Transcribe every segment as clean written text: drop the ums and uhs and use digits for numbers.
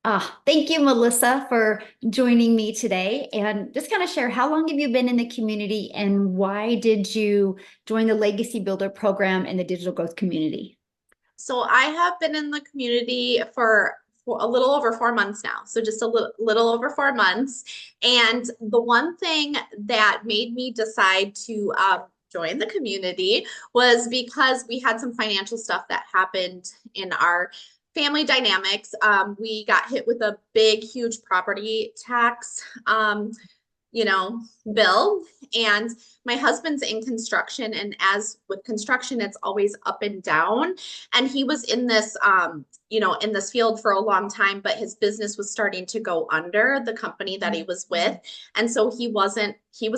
Thank you, Melissa, for joining me today. And just kind of share, how long have you been in the community and why did you join the Legacy Builder program and the digital growth community? So I have been in the community for a little over 4 months now. So just a little over 4 months. And the one thing that made me decide to join the community was because we had some financial stuff that happened in our family dynamics. We got hit with a big, huge property tax. You know, bill. And my husband's in construction. And as with construction, it's always up and down. And he was in this, in this field for a long time, but his business was starting to go under the company that he was with. And so he was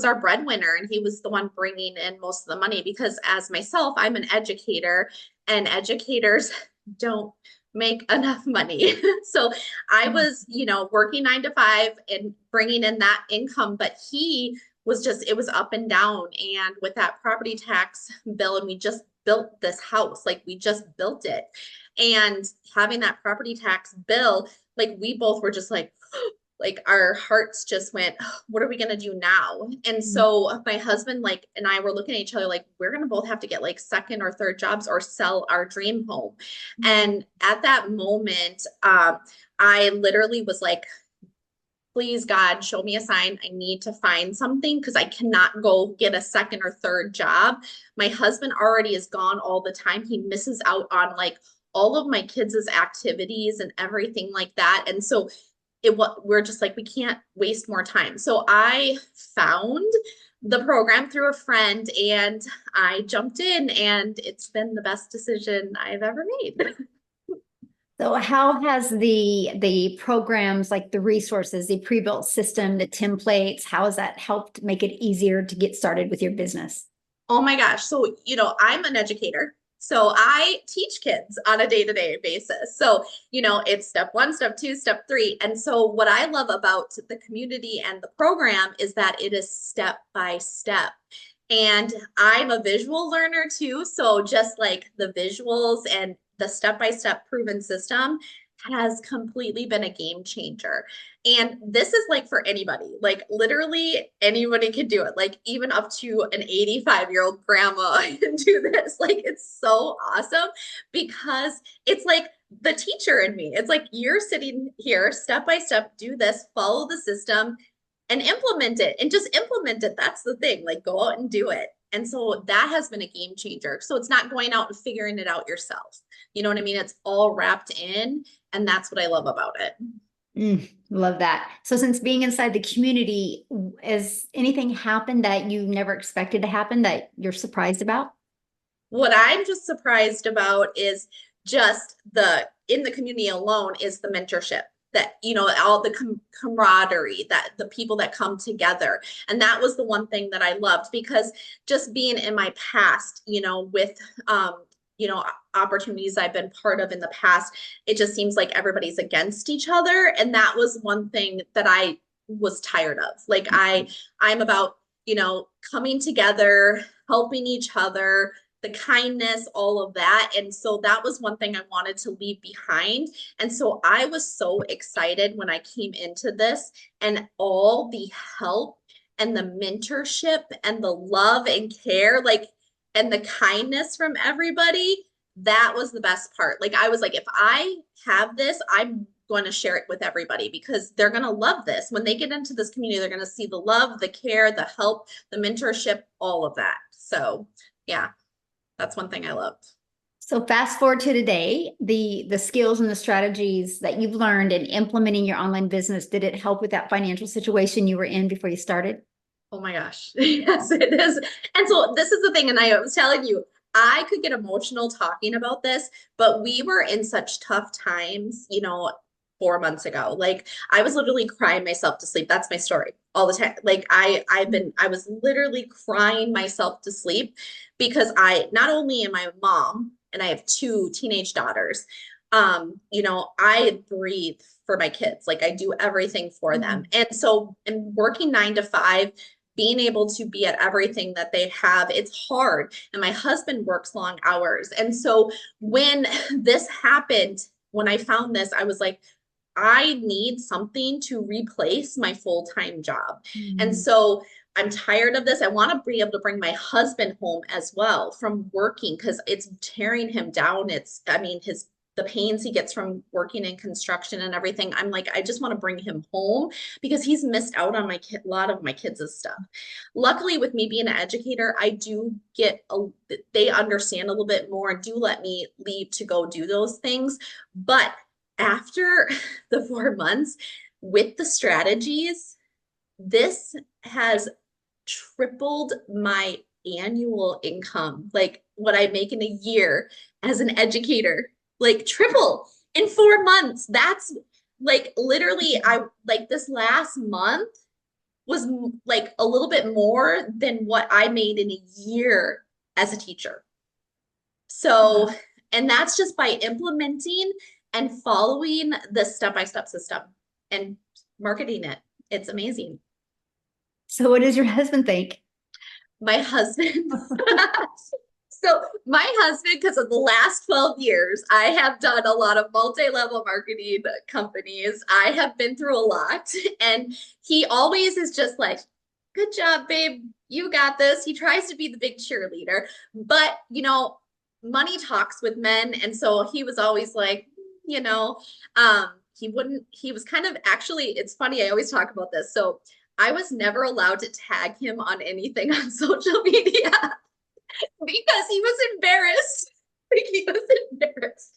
our breadwinner and he was the one bringing in most of the money because as myself, I'm an educator and educators don't make enough money. So I was, working 9 to 5 and bringing in that income, but he was just, it was up and down. And with that property tax bill, and we just built this house, like we just built it. And having that property tax bill, like we both were just like our hearts just went, what are we going to do now? And so my husband like and I were looking at each other like we're going to both have to get like second or third jobs or sell our dream home. And at that moment I literally was like, please God, show me a sign. I need to find something because I cannot go get a second or third job. My husband already is gone all the time. He misses out on like all of my kids' activities and everything like that. And so we're just like, we can't waste more time. So I found the program through a friend and I jumped in and it's been the best decision I've ever made. So how has the programs like the resources, the pre-built system, the templates, how has that helped make it easier to get started with your business? Oh my gosh. So, I'm an educator. So I teach kids on a day-to-day basis. So, it's step one, step two, step three. And so what I love about the community and the program is that it is step by step. And I'm a visual learner too. So just like the visuals and the step-by-step proven system has completely been a game changer. And this is like for anybody, like literally anybody can do it, like even up to an 85-year-old grandma can do this. Like it's so awesome because it's like the teacher in me. It's like you're sitting here step by step, do this, follow the system and implement it and just implement it. That's the thing, like go out and do it. And so that has been a game changer. So it's not going out and figuring it out yourself. You know what I mean? It's all wrapped in. And that's what I love about it. Love that. So since being inside the community, has anything happened that you never expected to happen that you're surprised about? What I'm just surprised about is just in the community alone is the mentorship that, all the camaraderie that the people that come together. And that was the one thing that I loved because just being in my past, with, you know, opportunities I've been part of in the past, it just seems like everybody's against each other. And that was one thing that I was tired of. Like I'm about, coming together, helping each other, the kindness, all of that. And so that was one thing I wanted to leave behind. And so I was so excited when I came into this and all the help and the mentorship and the love and care, like, and the kindness from everybody. That was the best part. Like, I was like, if I have this, I'm going to share it with everybody because they're going to love this. When they get into this community, they're going to see the love, the care, the help, the mentorship, all of that. So, yeah. That's one thing I loved. So fast forward to today, the skills and the strategies that you've learned in implementing your online business, did it help with that financial situation you were in before you started? Oh my gosh. Yes, it is. And so this is the thing. And I was telling you, I could get emotional talking about this, but we were in such tough times, 4 months ago. Like I was literally crying myself to sleep. That's my story all the time. Like I was literally crying myself to sleep because I not only am I a mom and I have two teenage daughters, I breathe for my kids. Like I do everything for them. And so in working 9 to 5, being able to be at everything that they have, it's hard. And my husband works long hours. And so when this happened, when I found this, I was like, I need something to replace my full-time job. And Mm. so I'm tired of this. I want to be able to bring my husband home as well from working because it's tearing him down. I mean, the pains he gets from working in construction and everything. I'm like, I just want to bring him home because he's missed out on a lot of my kids' stuff. Luckily, with me being an educator, I do they understand a little bit more and do let me leave to go do those things. But after the 4 months with the strategies, this has tripled my annual income, like what I make in a year as an educator, like triple in 4 months. That's like literally, I like this last month was like a little bit more than what I made in a year as a teacher. So, Wow. and that's just by implementing and following the step-by-step system and marketing it. It's amazing. So what does your husband think? My husband, so my husband, because of the last 12 years, I have done a lot of multi-level marketing companies. I have been through a lot, and he always is just like, good job, babe. You got this. He tries to be the big cheerleader, but money talks with men. And so he was always like, you know, he was kind of actually, it's funny, I always talk about this. So I was never allowed to tag him on anything on social media because he was embarrassed. Like, he was embarrassed.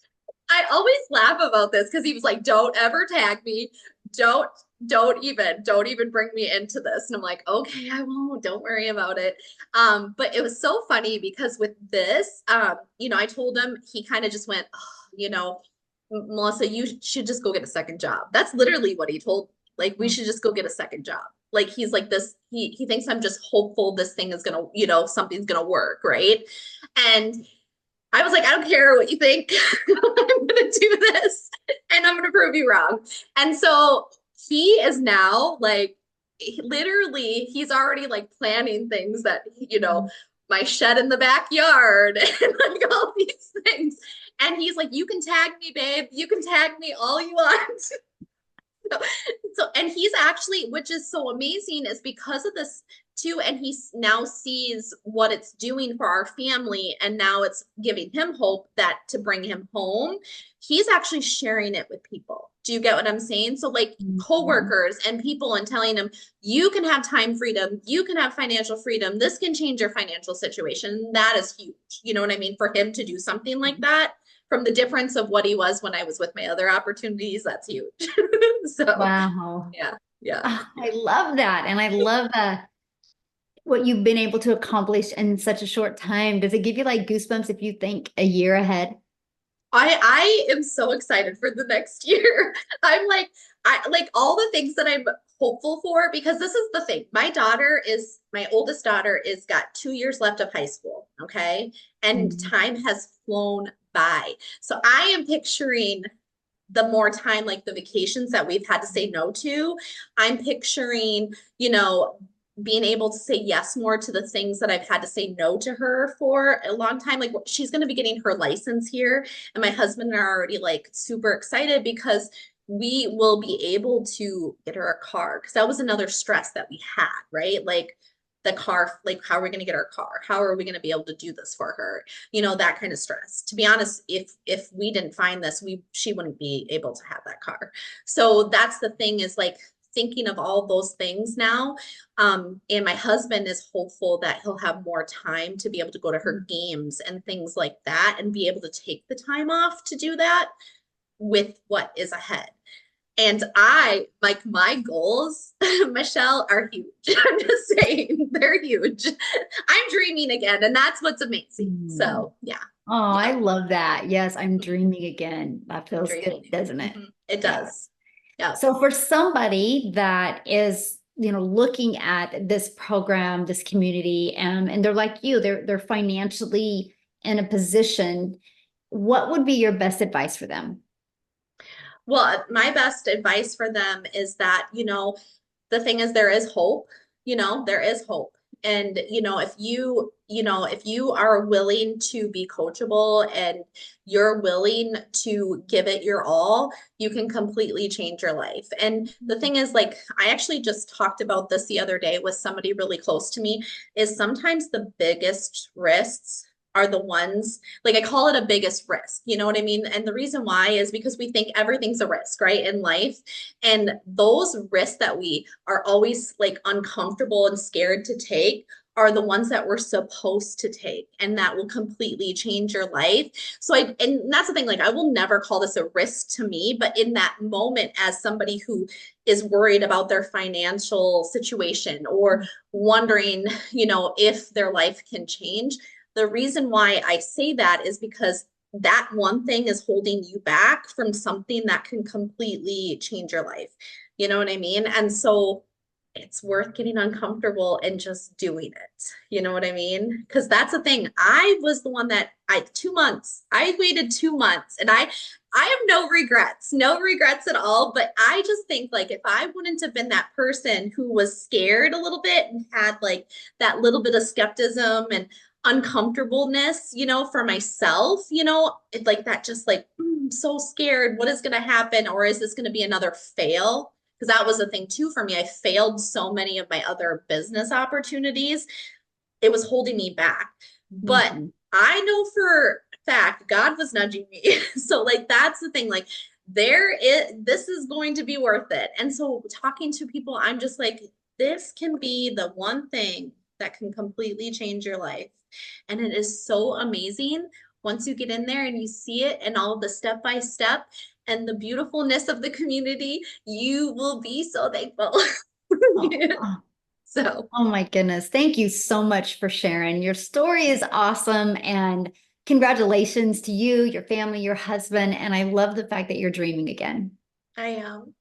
I always laugh about this because he was like, don't ever tag me. Don't, don't even bring me into this. And I'm like, okay, I won't, don't worry about it. But it was so funny because with this, I told him, he kind of just went, oh, Melissa, you should just go get a second job. That's literally what he told. Like, we should just go get a second job. Like, he's like this, he thinks I'm just hopeful this thing is gonna, something's gonna work, right? And I was like, I don't care what you think. I'm gonna do this and I'm gonna prove you wrong. And so he is now like literally he's already like planning things that, my shed in the backyard and like all these things. And he's like, you can tag me, babe. You can tag me all you want. So, and he's actually, which is so amazing, is because of this too. And he now sees what it's doing for our family. And now it's giving him hope that to bring him home, he's actually sharing it with people. Do you get what I'm saying? So, like Mhm. coworkers and people, and telling them, you can have time freedom, you can have financial freedom. This can change your financial situation. That is huge. You know what I mean? For him to do something like that from the difference of what he was when I was with my other opportunities, that's huge. So, Wow. yeah, yeah. Ah, I love that. And I love what you've been able to accomplish in such a short time. Does it give you like goosebumps if you think a year ahead? I am so excited for the next year. I'm like, I like all the things that I'm hopeful for, because this is the thing. My oldest daughter is got 2 years left of high school. Okay. And Mhm. time has flown by. So I am picturing the more time, like the vacations that we've had to say no to. I'm picturing, being able to say yes more to the things that I've had to say no to her for a long time. Like, she's going to be getting her license here. And my husband and I are already like super excited because we will be able to get her a car. Cause that was another stress that we had, right? Like, the car, like, how are we going to get our car? How are we going to be able to do this for her? That kind of stress. To be honest, if we didn't find this, she wouldn't be able to have that car. So that's the thing, is like thinking of all those things now. And my husband is hopeful that he'll have more time to be able to go to her games and things like that, and be able to take the time off to do that with what is ahead. And I like my goals, Michelle, are huge. I'm just saying, they're huge. I'm dreaming again, and that's what's amazing. Mm. So, yeah, Oh, I yeah, love that. Yes, I'm dreaming again. That feels good, dreaming. doesn't it? Mhm. It Yeah. does. Yeah. So for somebody that is, looking at this program, this community, and they're like you, they're financially in a position, what would be your best advice for them? Well, my best advice for them is that, the thing is, there is hope, there is hope. And, if you are willing to be coachable and you're willing to give it your all, you can completely change your life. And the thing is, like, I actually just talked about this the other day with somebody really close to me, is sometimes the biggest risks are the ones, like, I call it a biggest risk, you know what I mean? And the reason why is because we think everything's a risk, right, in life. And those risks that we are always like uncomfortable and scared to take are the ones that we're supposed to take and that will completely change your life. And that's the thing, like, I will never call this a risk to me, but in that moment, as somebody who is worried about their financial situation or wondering, if their life can change, the reason why I say that is because that one thing is holding you back from something that can completely change your life. You know what I mean? And so it's worth getting uncomfortable and just doing it. You know what I mean? Because that's the thing. I was the one that 2 months, I waited 2 months, and I have no regrets at all. But I just think, like, if I wouldn't have been that person who was scared a little bit and had like that little bit of skepticism and uncomfortableness, for myself, like that, just like, I'm so scared. What is going to happen? Or is this going to be another fail? Because that was the thing too for me. I failed so many of my other business opportunities. It was holding me back. But Mhm. I know for a fact God was nudging me. So, like, that's the thing. Like, this is going to be worth it. And so talking to people, I'm just like, this can be the one thing that can completely change your life. And it is so amazing once you get in there and you see it and all the step by step and the beautifulness of the community, you will be so thankful. Oh, oh, So oh my goodness. Thank you so much for sharing. Your story is awesome. And congratulations to you, your family, your husband. And I love the fact that you're dreaming again. I am.